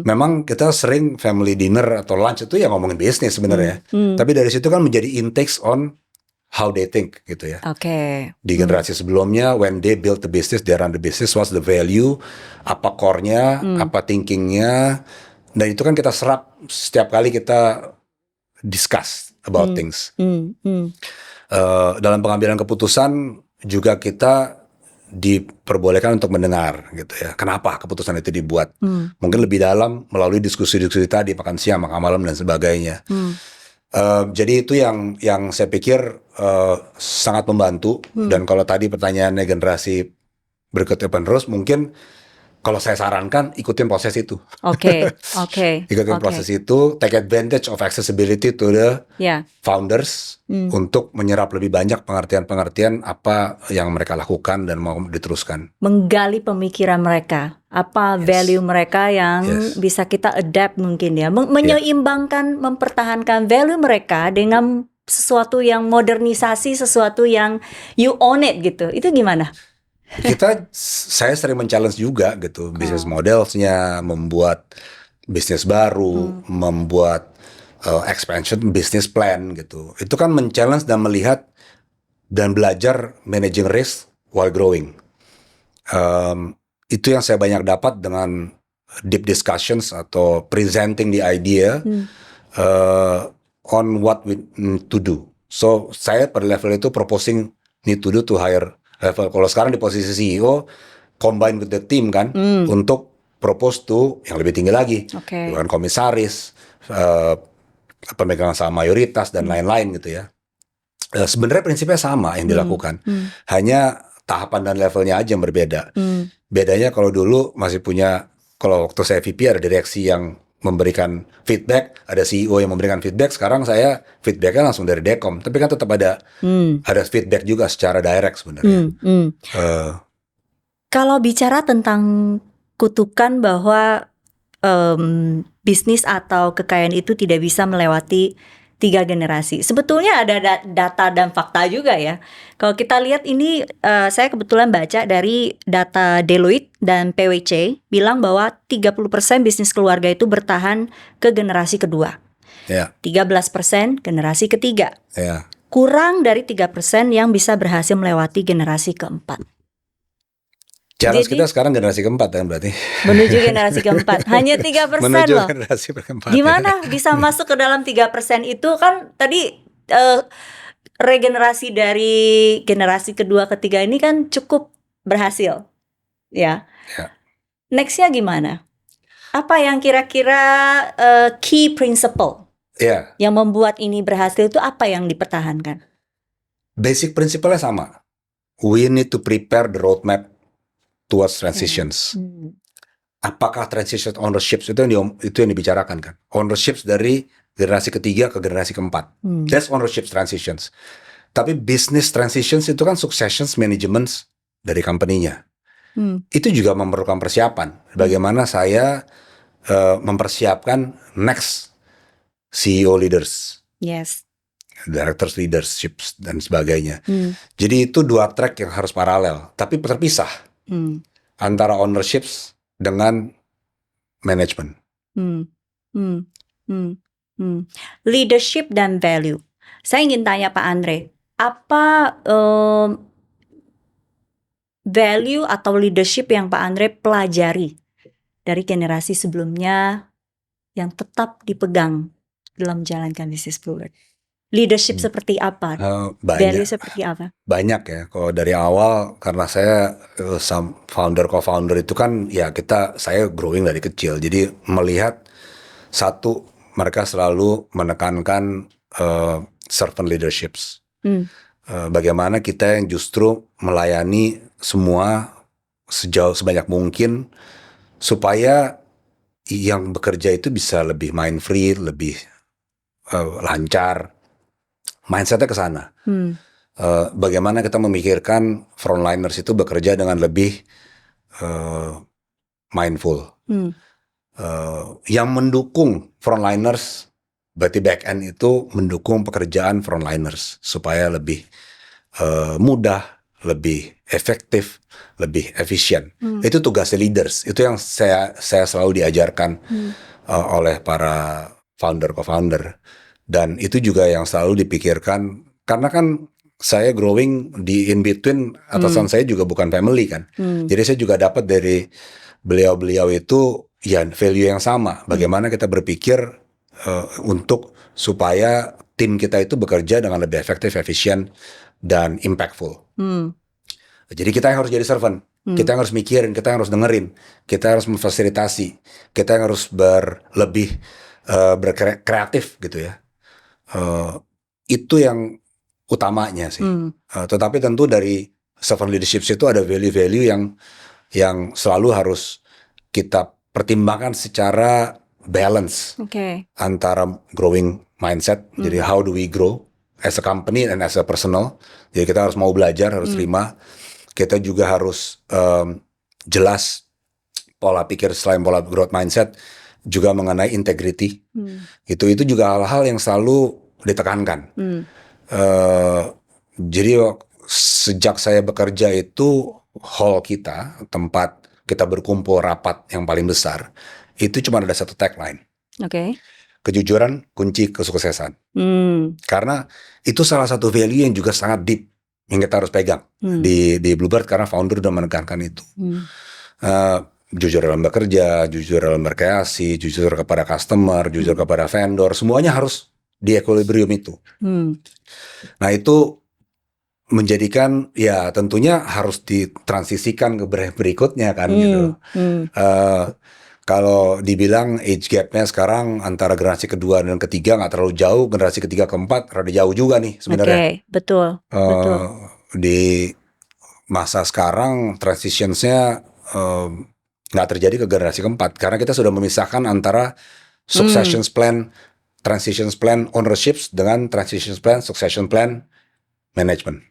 Memang kita sering family dinner atau lunch itu ya ngomongin bisnis sebenarnya. Tapi dari situ kan menjadi intakes on how they think gitu ya. Di generasi sebelumnya, when they build the business, they run the business, what's the value, apa core-nya, apa thinking-nya, dan itu kan kita serap setiap kali kita discuss about things. Dalam pengambilan keputusan juga kita diperbolehkan untuk mendengar gitu ya. Kenapa keputusan itu dibuat? Mungkin lebih dalam melalui diskusi-diskusi tadi, makan siang, makan malam dan sebagainya. Jadi itu yang saya pikir sangat membantu. Dan kalau tadi pertanyaannya generasi berikutnya penerus, mungkin kalau saya sarankan ikutin proses itu. Ikutin proses itu, take advantage of accessibility to the founders untuk menyerap lebih banyak pengertian-pengertian apa yang mereka lakukan dan mau diteruskan. Menggali pemikiran mereka, apa value mereka yang bisa kita adapt mungkin ya. Menyeimbangkan, mempertahankan value mereka dengan sesuatu yang modernisasi, sesuatu yang you own it gitu. Itu gimana? Saya sering men-challenge juga gitu, business modelsnya, membuat bisnis baru, membuat expansion business plan gitu. Itu kan men-challenge dan melihat dan belajar managing risk while growing. Itu yang saya banyak dapat dengan deep discussions atau presenting the idea on what we need to do. So saya pada level itu proposing need to do to hire level. Kalau sekarang di posisi CEO, combine with the team kan, untuk propose to yang lebih tinggi lagi, dengan komisaris, pemegang saham mayoritas dan lain-lain gitu ya. Sebenarnya prinsipnya sama yang dilakukan, hanya tahapan dan levelnya aja yang berbeda. Bedanya kalau dulu masih punya, kalau waktu saya VP ada direksi yang memberikan feedback, ada CEO yang memberikan feedback. Sekarang saya feedbacknya langsung dari Dekom, tapi kan tetap ada feedback juga secara direct sebenarnya. Kalau bicara tentang kutukan bahwa bisnis atau kekayaan itu tidak bisa melewati 3 generasi, sebetulnya ada data dan fakta juga ya. Kalau kita lihat ini, saya kebetulan baca dari data Deloitte dan PwC bilang bahwa 30% bisnis keluarga itu bertahan ke generasi kedua, 13% generasi ketiga, kurang dari 3% yang bisa berhasil melewati generasi keempat. Challenge kita sekarang generasi keempat kan berarti. Menuju generasi keempat, hanya 3% menuju loh. generasi keempat. Gimana bisa masuk ke dalam 3% itu kan tadi regenerasi dari generasi kedua ketiga ini kan cukup berhasil ya. Nextnya gimana? Apa yang kira-kira key principle yang membuat ini berhasil itu apa yang dipertahankan? Basic principle-nya sama. We need to prepare the roadmap towards transitions. Apakah transition ownerships itu yang dibicarakan kan? Ownerships dari generasi ketiga ke generasi keempat. That's ownership transitions. Tapi business transitions itu kan successions management dari company-nya. Itu juga memerlukan persiapan. Bagaimana saya mempersiapkan next CEO leaders, Yes. directors leaderships dan sebagainya. Jadi itu dua track yang harus paralel, tapi terpisah antara ownerships dengan management. Leadership dan value. Saya ingin tanya Pak Andre, apa value atau leadership yang Pak Andre pelajari dari generasi sebelumnya yang tetap dipegang dalam menjalankan bisnis Bluebird? Leadership seperti apa? Value seperti apa? Banyak ya. Kalau dari awal, karena saya co-founder itu kan ya saya growing dari kecil. Jadi melihat satu, mereka selalu menekankan servant leaderships. Bagaimana kita yang justru melayani semua sebanyak mungkin supaya yang bekerja itu bisa lebih mind free, lebih lancar. Mindsetnya ke sana. Bagaimana kita memikirkan frontliners itu bekerja dengan lebih mindful. Yang mendukung frontliners, berarti back end itu mendukung pekerjaan frontliners supaya lebih mudah, lebih efektif, lebih efisien. Itu tugasnya leaders. Itu yang saya selalu diajarkan oleh para co-founder. Dan itu juga yang selalu dipikirkan, karena kan saya growing di in between, atasan saya juga bukan family kan. Jadi saya juga dapat dari beliau-beliau itu ya value yang sama. Bagaimana kita berpikir untuk supaya tim kita itu bekerja dengan lebih efektif, efisien, dan impactful. Jadi kita yang harus jadi servant, kita yang harus mikirin, kita yang harus dengerin, kita harus memfasilitasi, kita yang harus lebih berkreatif gitu ya. Itu yang utamanya sih. Tetapi tentu dari servant leadership itu ada value-value yang selalu harus kita pertimbangkan secara balance antara growing mindset. Jadi how do we grow as a company and as a personal. Jadi kita harus mau belajar, harus terima. Kita juga harus jelas pola pikir selain pola growth mindset juga mengenai integrity. Itu juga hal-hal yang selalu ditekankan. Jadi sejak saya bekerja itu hall kita, tempat kita berkumpul rapat yang paling besar, itu cuma ada satu tagline. Kejujuran kunci kesuksesan. Karena itu salah satu value yang juga sangat deep yang kita harus pegang di Bluebird, karena founder udah menekankan itu. Jujur dalam bekerja, jujur dalam berkreasi, jujur kepada customer, jujur kepada vendor, semuanya harus di equilibrium itu. Nah itu menjadikan ya tentunya harus ditransisikan ke berikutnya kan gitu. Kalau dibilang age gapnya sekarang antara generasi kedua dan ketiga nggak terlalu jauh, generasi ketiga keempat rada jauh juga nih sebenarnya. Betul. Di masa sekarang transitionsnya nggak terjadi ke generasi keempat karena kita sudah memisahkan antara succession plan, transition plan, ownerships dengan transition plan, succession plan, management.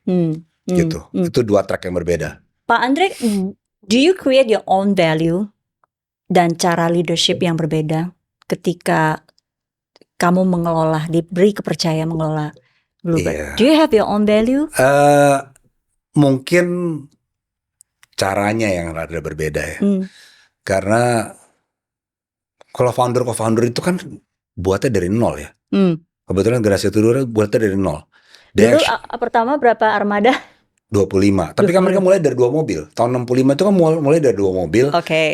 Gitu. Itu dua track yang berbeda. Pak Andre, do you create your own value dan cara leadership yang berbeda ketika kamu mengelola, diberi kepercayaan mengelola Bluebird? Do you have your own value? Mungkin caranya yang rada berbeda ya. Karena kalau co-founder itu kan buatnya dari nol ya. Kebetulan generasi kedua buatnya dari nol. Dulu pertama berapa armada? 25. Tapi kan mereka mulai dari 2 mobil. Tahun 65 itu kan mulai dari 2 mobil.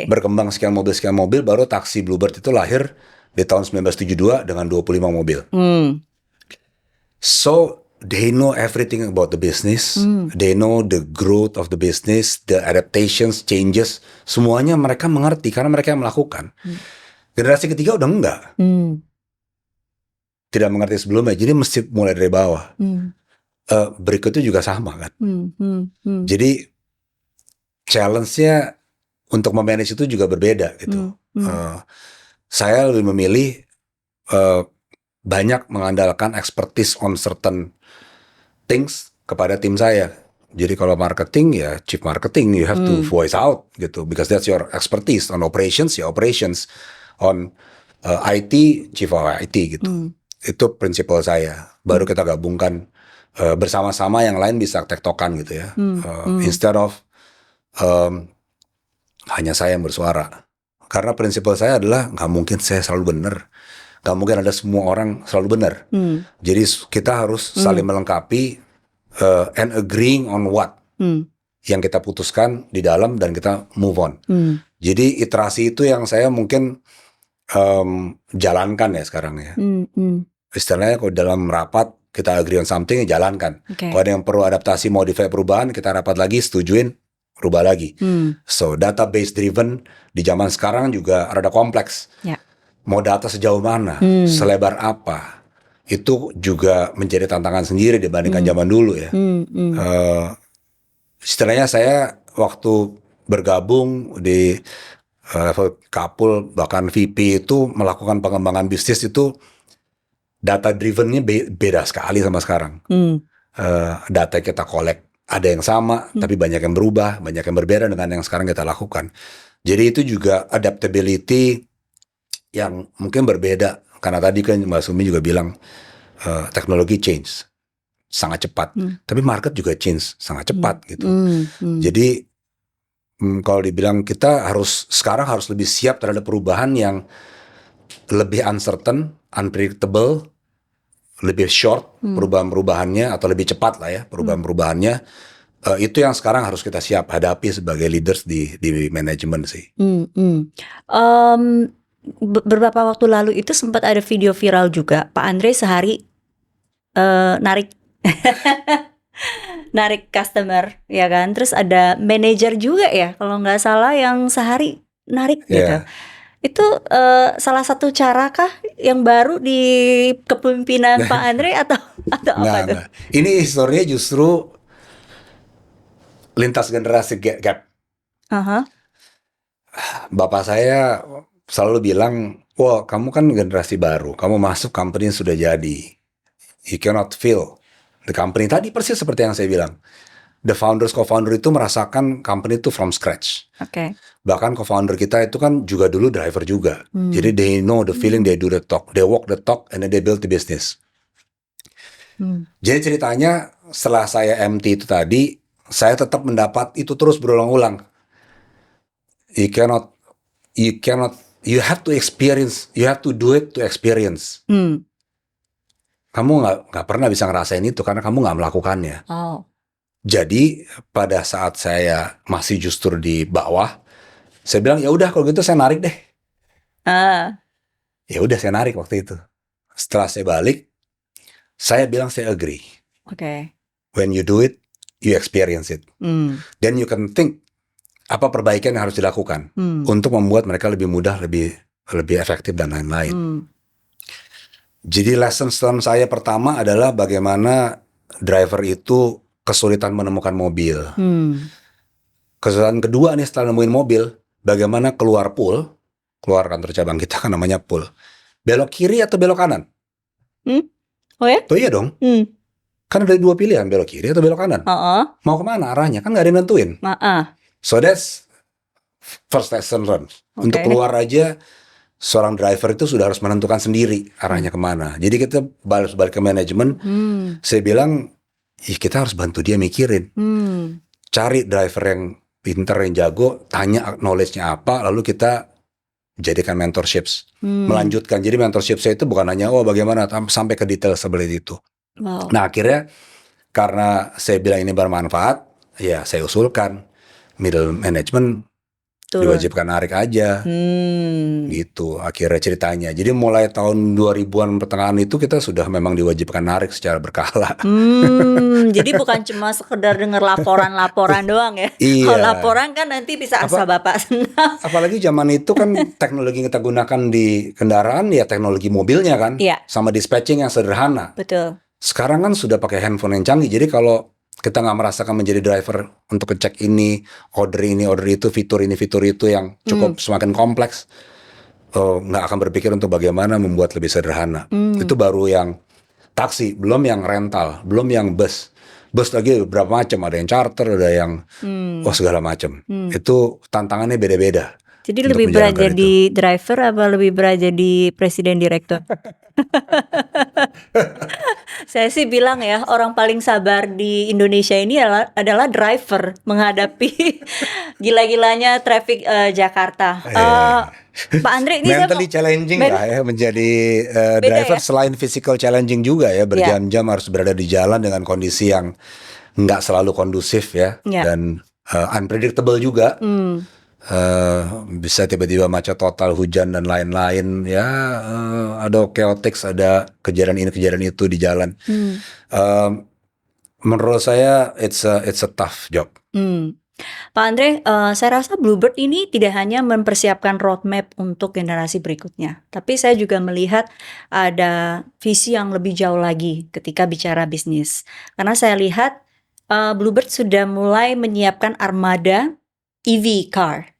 Berkembang sekian mobil, baru taksi Bluebird itu lahir di tahun 1972 dengan 25 mobil. So they know everything about the business. They know the growth of the business, the adaptations, changes. Semuanya mereka mengerti karena mereka yang melakukan. Generasi ketiga udah enggak. Tidak mengerti sebelumnya, jadi mesti mulai dari bawah. Berikutnya juga sama kan. Jadi challenge-nya untuk memanage itu juga berbeda gitu. Saya lebih memilih banyak mengandalkan expertise on certain things kepada tim saya. Jadi kalau marketing ya chief marketing, you have to voice out gitu, because that's your expertise. On operations ya operations, on IT chief of IT gitu. Itu prinsipal saya. Baru kita gabungkan bersama-sama, yang lain bisa tektokan gitu ya. Instead of hanya saya yang bersuara. Karena prinsipal saya adalah nggak mungkin saya selalu benar, nggak mungkin ada semua orang selalu benar. Jadi kita harus saling melengkapi and agreeing on what yang kita putuskan di dalam, dan kita move on. Jadi iterasi itu yang saya mungkin jalankan ya sekarang ya. Istilahnya kalau dalam rapat kita agree on something, ya jalankan. Kalau ada yang perlu adaptasi, modify, perubahan, kita rapat lagi, setujuin, rubah lagi. So database driven di zaman sekarang juga rada kompleks. Mau data sejauh mana, selebar apa, itu juga menjadi tantangan sendiri dibandingkan zaman dulu ya. Istilahnya saya waktu bergabung di level Kapul, bahkan VP itu melakukan pengembangan bisnis itu data drivennya beda sekali sama sekarang. Data yang kita collect ada yang sama, tapi banyak yang berubah, banyak yang berbeda dengan yang sekarang kita lakukan. Jadi itu juga adaptability yang mungkin berbeda, karena tadi kan Mbak Sumi juga bilang teknologi change sangat cepat, tapi market juga change sangat cepat gitu. Jadi kalau dibilang kita sekarang harus lebih siap terhadap perubahan yang lebih uncertain, unpredictable, lebih short perubahan-perubahannya, atau lebih cepat lah ya perubahan-perubahannya. Itu yang sekarang harus kita siap hadapi sebagai leaders di manajemen sih. Beberapa waktu lalu itu sempat ada video viral juga, Pak Andre sehari narik narik customer ya kan, terus ada manajer juga ya kalau nggak salah yang sehari narik gitu. Itu salah satu cara kah yang baru di kepemimpinan Pak Andre atau apa tuh? Ini historinya justru lintas generasi gap. Bapak saya selalu bilang, wah kamu kan generasi baru, kamu masuk company yang sudah jadi, you cannot feel the company. Tadi persis seperti yang saya bilang, the founders, co-founder itu merasakan company itu from scratch. Bahkan co-founder kita itu kan juga dulu driver juga. Jadi they know the feeling, they do the talk, they walk the talk, and then they build the business. Jadi ceritanya setelah saya MT itu tadi, saya tetap mendapat itu terus berulang-ulang. You have to experience, you have to do it to experience. Kamu nggak pernah bisa ngerasain itu karena kamu nggak melakukannya. Jadi pada saat saya masih justru di bawah, saya bilang ya udah kalau gitu saya narik deh. Ya udah saya narik waktu itu. Setelah saya balik, saya bilang saya agree. When you do it, you experience it. Then you can think apa perbaikan yang harus dilakukan untuk membuat mereka lebih mudah, lebih efektif dan lain-lain. Jadi lesson learned saya pertama adalah bagaimana driver itu kesulitan menemukan mobil. Kesulitan kedua nih setelah nemuin mobil, bagaimana keluar kantor cabang kita kan namanya pool. Belok kiri atau belok kanan? Oh ya? Oh iya dong. Kan ada dua pilihan, belok kiri atau belok kanan. Mau kemana arahnya? Kan nggak ada yang nentuin. So that's first lesson learned. Untuk keluar aja, seorang driver itu sudah harus menentukan sendiri arahnya kemana. Jadi kita balik ke manajemen. Saya bilang, kita harus bantu dia mikirin. Cari driver yang pinter, yang jago, tanya knowledge-nya apa, lalu kita jadikan mentorships. Melanjutkan. Jadi mentorship saya itu bukan hanya bagaimana sampai ke detail seperti itu. Nah akhirnya karena saya bilang ini bermanfaat, ya saya usulkan middle management diwajibkan narik aja. Gitu akhirnya ceritanya. Jadi mulai tahun 2000-an pertengahan itu kita sudah memang diwajibkan narik secara berkala. Jadi bukan cuma sekedar dengar laporan doang ya. Kalau laporan kan nanti bisa asal Bapak senang. Apalagi zaman itu kan teknologi yang kita gunakan di kendaraan ya teknologi mobilnya kan. Sama dispatching yang sederhana. Betul. Sekarang kan sudah pakai handphone yang canggih. Jadi kalau Kita nggak merasakan menjadi driver untuk ngecek ini, order itu, fitur ini, fitur itu yang cukup semakin kompleks. Nggak akan berpikir untuk bagaimana membuat lebih sederhana. Itu baru yang taksi, belum yang rental, belum yang bus. Bus lagi berapa macam, ada yang charter, ada yang segala macam. Itu tantangannya beda-beda. Jadi untuk lebih berat menjalankan jadi driver apa lebih berat jadi presiden direktur? Saya sih bilang ya, orang paling sabar di Indonesia ini adalah driver menghadapi gila-gilanya traffic Jakarta. Pak Andre, ini saya mentally mau challenging lah ya menjadi Beda driver, ya? selain physical challenging juga ya, berjam-jam harus berada di jalan dengan kondisi yang nggak selalu kondusif ya, Ya. dan unpredictable juga. Bisa tiba-tiba macet total, hujan dan lain-lain ya, ada chaotics, ada kejadian ini kejadian itu di jalan. Menurut saya it's a tough job. Pak Andre, saya rasa Bluebird ini tidak hanya mempersiapkan roadmap untuk generasi berikutnya, tapi saya juga melihat ada visi yang lebih jauh lagi ketika bicara bisnis. Karena saya lihat Bluebird sudah mulai menyiapkan armada EV car,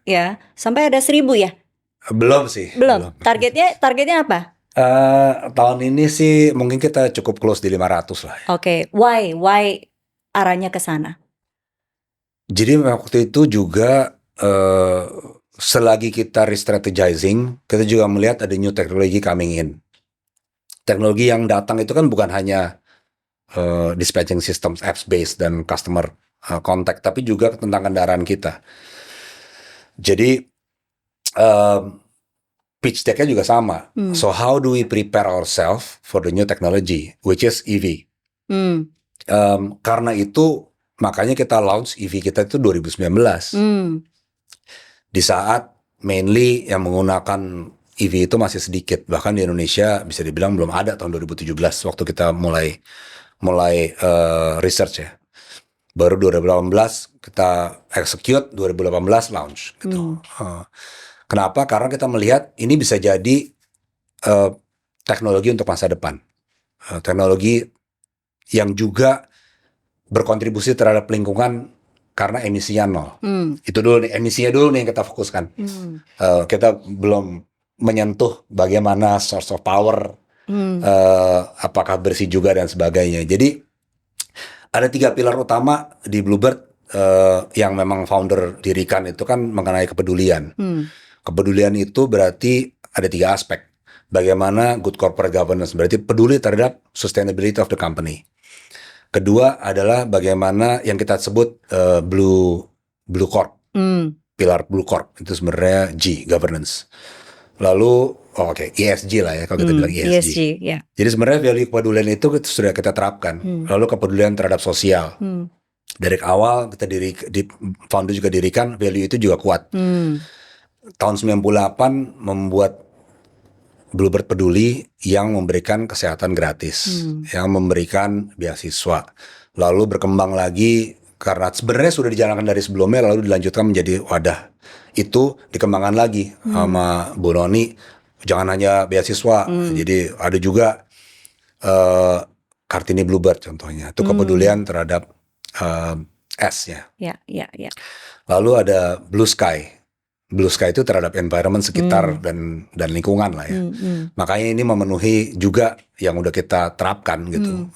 Ya, sampai ada 1.000 ya? belum sih. Belum. Targetnya apa? Tahun ini sih mungkin kita cukup close di 500 lah. Oke, why arahnya ke sana? Jadi waktu itu juga selagi kita re-strategizing, kita juga melihat ada new teknologi coming in. Teknologi yang datang itu kan bukan hanya dispatching systems, apps based dan customer contact, tapi juga tentang kendaraan kita. Jadi pitch deck-nya juga sama. So how do we prepare ourselves for the new technology, which is EV? Karena itu makanya kita launch EV kita itu 2019. Di saat mainly yang menggunakan EV itu masih sedikit. Bahkan di Indonesia bisa dibilang belum ada tahun 2017 waktu kita mulai research ya. Baru 2018 kita execute, 2018 launch gitu. Kenapa? Karena kita melihat ini bisa jadi teknologi untuk masa depan. Teknologi yang juga berkontribusi terhadap lingkungan karena emisinya nol. Itu dulu nih, emisinya dulu nih yang kita fokuskan. Kita belum menyentuh bagaimana source of power, apakah bersih juga dan sebagainya. Jadi ada 3 pilar utama di Bluebird yang memang founder dirikan itu kan mengenai kepedulian. Kepedulian itu berarti ada 3 aspek. Bagaimana good corporate governance, berarti peduli terhadap sustainability of the company. Kedua adalah bagaimana yang kita sebut Blue Corp. Pilar Blue Corp itu sebenarnya G, governance. Lalu ESG lah ya kalau kita bilang ESG. Ya. Jadi sebenarnya value kepedulian itu sudah kita terapkan. Lalu kepedulian terhadap sosial. Dari awal kita founder juga dirikan, value itu juga kuat. Tahun 98 membuat Bluebird Peduli yang memberikan kesehatan gratis, yang memberikan beasiswa. Lalu berkembang lagi karena sebenarnya sudah dijalankan dari sebelumnya, lalu dilanjutkan menjadi wadah. Itu dikembangkan lagi sama Bu Noni. Jangan hanya beasiswa, jadi ada juga Kartini Bluebird contohnya. Itu kepedulian terhadap S ya. Ya. Lalu ada Blue Sky. Blue Sky itu terhadap environment sekitar dan lingkungan lah ya. Makanya ini memenuhi juga yang udah kita terapkan gitu.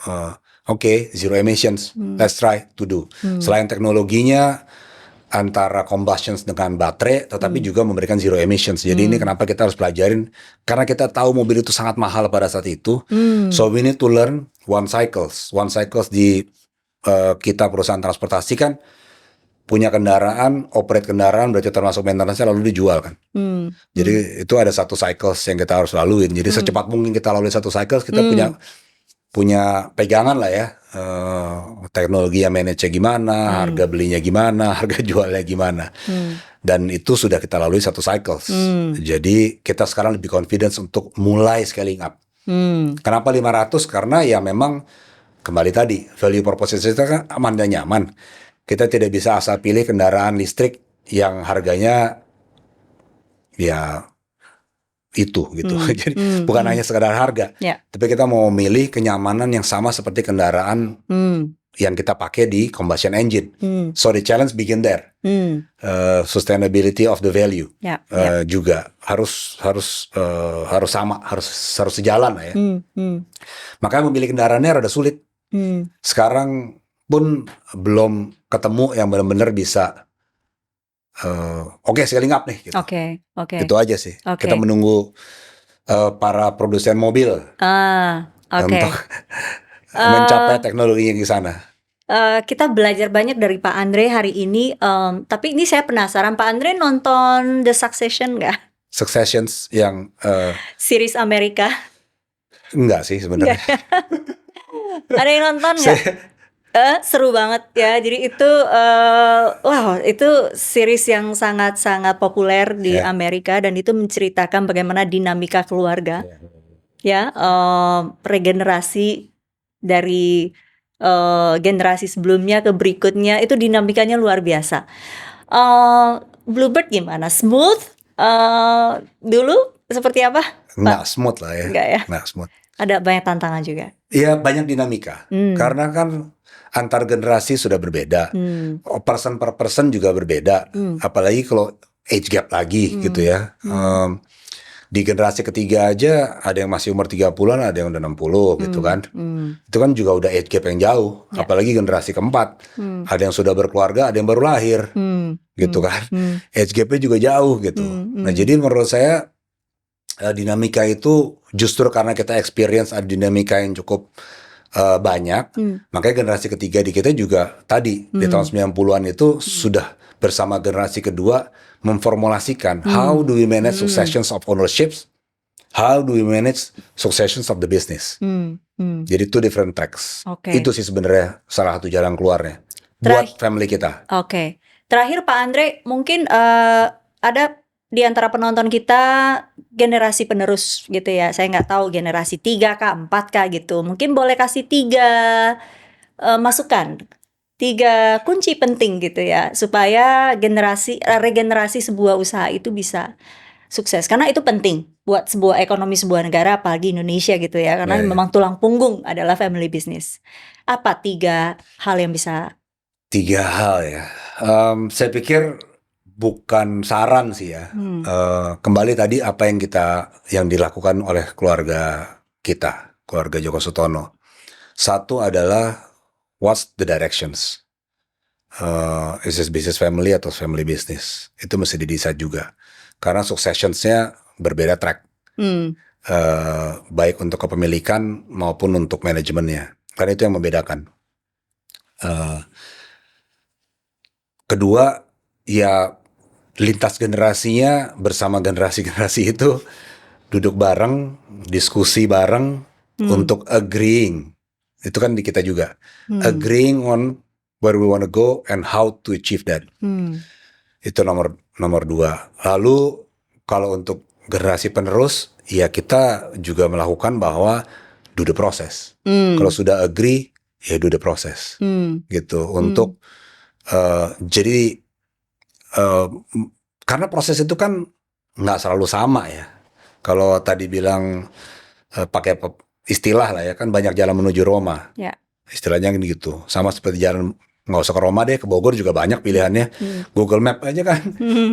Zero emissions, let's try to do. Selain teknologinya antara combustion dengan baterai, tetapi juga memberikan zero emissions. Jadi ini kenapa kita harus pelajarin, karena kita tahu mobil itu sangat mahal pada saat itu. So we need to learn one cycles di kita perusahaan transportasi kan punya kendaraan, operate kendaraan berarti termasuk maintenance-nya lalu dijual kan. Jadi itu ada satu cycles yang kita harus laluin. Jadi secepat mungkin kita lalui satu cycles, kita punya pegangan lah ya. Teknologi yang manage gimana, harga belinya gimana, harga jualnya gimana. Dan itu sudah kita lalui satu cycles. Jadi kita sekarang lebih confidence untuk mulai scaling up. Kenapa 500? Karena ya memang kembali tadi value proposition kita kan aman dan nyaman. Kita tidak bisa asal pilih kendaraan listrik yang harganya ya itu gitu. Jadi bukan hanya sekedar harga, tapi kita mau milih kenyamanan yang sama seperti kendaraan yang kita pakai di combustion engine. So the challenge begin there. Sustainability of the value juga harus sama, harus sejalan lah ya. Makanya memilih kendaraannya rada sulit. Sekarang pun belum ketemu yang benar-benar bisa scaling up nih. Gitu. Oke. Itu aja sih. Kita menunggu para produsen mobil untuk mencapai teknologi yang di sana. Kita belajar banyak dari Pak Andre hari ini. Tapi ini saya penasaran, Pak Andre nonton The Succession nggak? Successions yang series Amerika? Enggak sih sebenarnya. Ada yang nonton nggak? Seru banget ya. Jadi itu itu series yang sangat-sangat populer di Amerika, dan itu menceritakan bagaimana dinamika keluarga. Regenerasi dari generasi sebelumnya ke berikutnya, itu dinamikanya luar biasa. Bluebird gimana? Smooth? Dulu seperti apa? Nggak smooth lah ya. Nggak ya? Nggak smooth. Ada banyak tantangan juga. Iya, banyak dinamika. Karena kan antar generasi sudah berbeda. Person per person juga berbeda. Apalagi kalau age gap lagi gitu ya. Di generasi ketiga aja ada yang masih umur 30-an, ada yang udah 60 gitu kan. Itu kan juga udah age gap yang jauh. Apalagi generasi keempat. Ada yang sudah berkeluarga, ada yang baru lahir. Gitu kan. Age gapnya juga jauh gitu. Nah, jadi menurut saya dinamika itu justru karena kita experience ada dinamika yang cukup banyak, makanya generasi ketiga di kita juga tadi di tahun 90-an itu sudah bersama generasi kedua memformulasikan how do we manage successions of ownerships, how do we manage successions of the business. Jadi two different tracks. Itu sih sebenarnya salah satu jalan keluarnya buat family kita. Terakhir Pak Andre, mungkin ada di antara penonton kita generasi penerus gitu ya. Saya nggak tahu generasi 3K, 4K gitu. Mungkin boleh kasih 3 masukan, 3 kunci penting gitu ya, supaya regenerasi sebuah usaha itu bisa sukses. Karena itu penting buat sebuah ekonomi sebuah negara, apalagi Indonesia gitu ya. Karena memang tulang punggung adalah family business. Apa 3 hal yang bisa? 3 hal ya. Saya pikir bukan saran sih ya. Kembali tadi apa yang dilakukan oleh keluarga kita, keluarga Djoko Sutono. Satu adalah what's the directions? Is this business family atau family business? Itu mesti didesain juga. Karena successionsnya berbeda track. Baik untuk kepemilikan maupun untuk manajemennya. Karena itu yang membedakan. Kedua, ya lintas generasinya bersama generasi-generasi itu duduk bareng, diskusi bareng untuk agreeing. Itu kan di kita juga. Agreeing on where we want to go and how to achieve that. Itu nomor 2. Lalu kalau untuk generasi penerus, ya kita juga melakukan bahwa do the process. Kalau sudah agree, ya do the process. Gitu. Untuk jadi karena proses itu kan nggak selalu sama ya. Kalau tadi bilang pakai istilah lah ya, kan banyak jalan menuju Roma. Istilahnya gitu. Sama seperti jalan, nggak usah ke Roma deh, ke Bogor juga banyak pilihannya. Google Map aja kan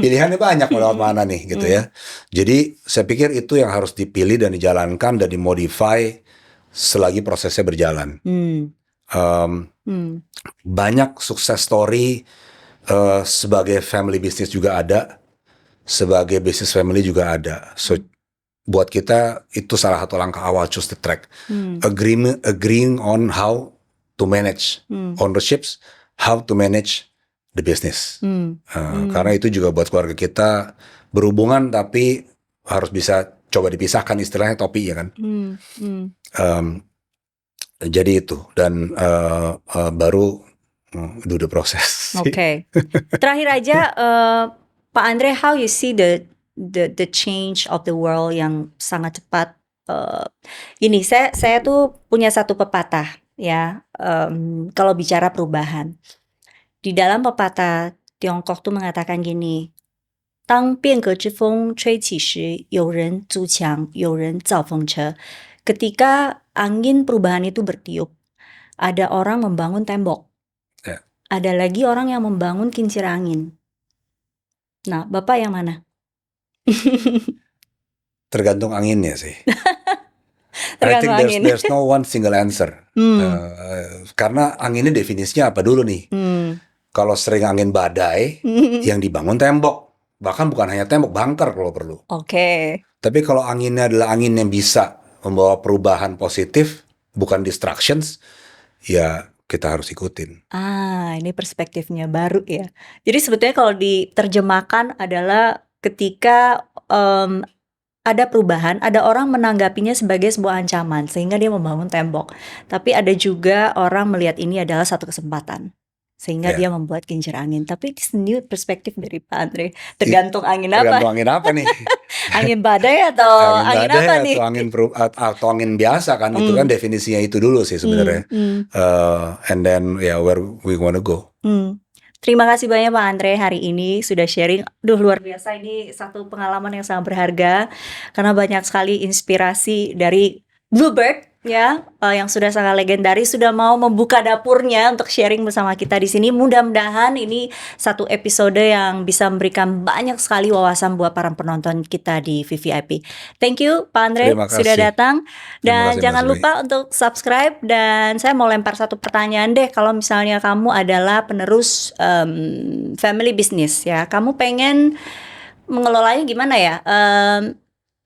pilihannya banyak lewat mana nih gitu ya. Jadi saya pikir itu yang harus dipilih dan dijalankan dan dimodify selagi prosesnya berjalan. Banyak sukses story sebagai family business juga ada, sebagai business family juga ada. So buat kita itu salah satu langkah awal, choose the track. Agreeing on how to manage ownerships, how to manage the business. Karena itu juga buat keluarga kita berhubungan tapi harus bisa coba dipisahkan, istilahnya topi ya kan. Jadi itu dan baru do the process. Terakhir aja Pak Andre, how you see the change of the world yang sangat cepat. Ini saya tuh punya satu pepatah ya, kalau bicara perubahan. Di dalam pepatah Tiongkok tuh mengatakan gini, 当变革之风吹起时，有人筑墙，有人造风车. Ketika angin perubahan itu bertiup, ada orang membangun tembok. Ya. Ada lagi orang yang membangun kincir angin. Nah, Bapak yang mana? Tergantung anginnya sih. I Tergantung think angin. there's no one single answer. Karena anginnya definisinya apa dulu nih? Kalau sering angin badai, yang dibangun tembok. Bahkan bukan hanya tembok, bunker kalau perlu. Oke. Tapi kalau anginnya adalah angin yang bisa membawa perubahan positif, bukan distractions, ya kita harus ikutin. Ini perspektifnya baru ya. Jadi sebetulnya kalau diterjemahkan adalah ketika ada perubahan, ada orang menanggapinya sebagai sebuah ancaman sehingga dia membangun tembok. Tapi ada juga orang melihat ini adalah satu kesempatan sehingga Ya. dia membuat kincir angin. Tapi it's new perspektif dari Pak Andre. Tergantung angin apa? Tergantung angin apa nih? Angin badai atau angin badai apa nih? atau angin biasa kan? Itu kan definisinya itu dulu sih sebenarnya. And then where we wanna go. Terima kasih banyak Pak Andre hari ini sudah sharing. Luar biasa, ini satu pengalaman yang sangat berharga karena banyak sekali inspirasi dari Bluebird ya, yang sudah sangat legendaris, sudah mau membuka dapurnya untuk sharing bersama kita di sini. Mudah-mudahan ini satu episode yang bisa memberikan banyak sekali wawasan buat para penonton kita di VVIP. Thank you Pak Andre Terima kasih. sudah datang. Dan kasih, jangan Mas lupa untuk subscribe. Dan saya mau lempar satu pertanyaan deh. Kalau misalnya kamu adalah penerus family business ya, kamu pengen mengelolanya gimana ya?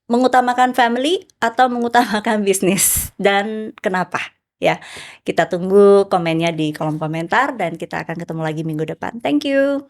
Mengutamakan family atau mengutamakan bisnis, dan kenapa ya? Kita tunggu komennya di kolom komentar dan kita akan ketemu lagi minggu depan. Thank you.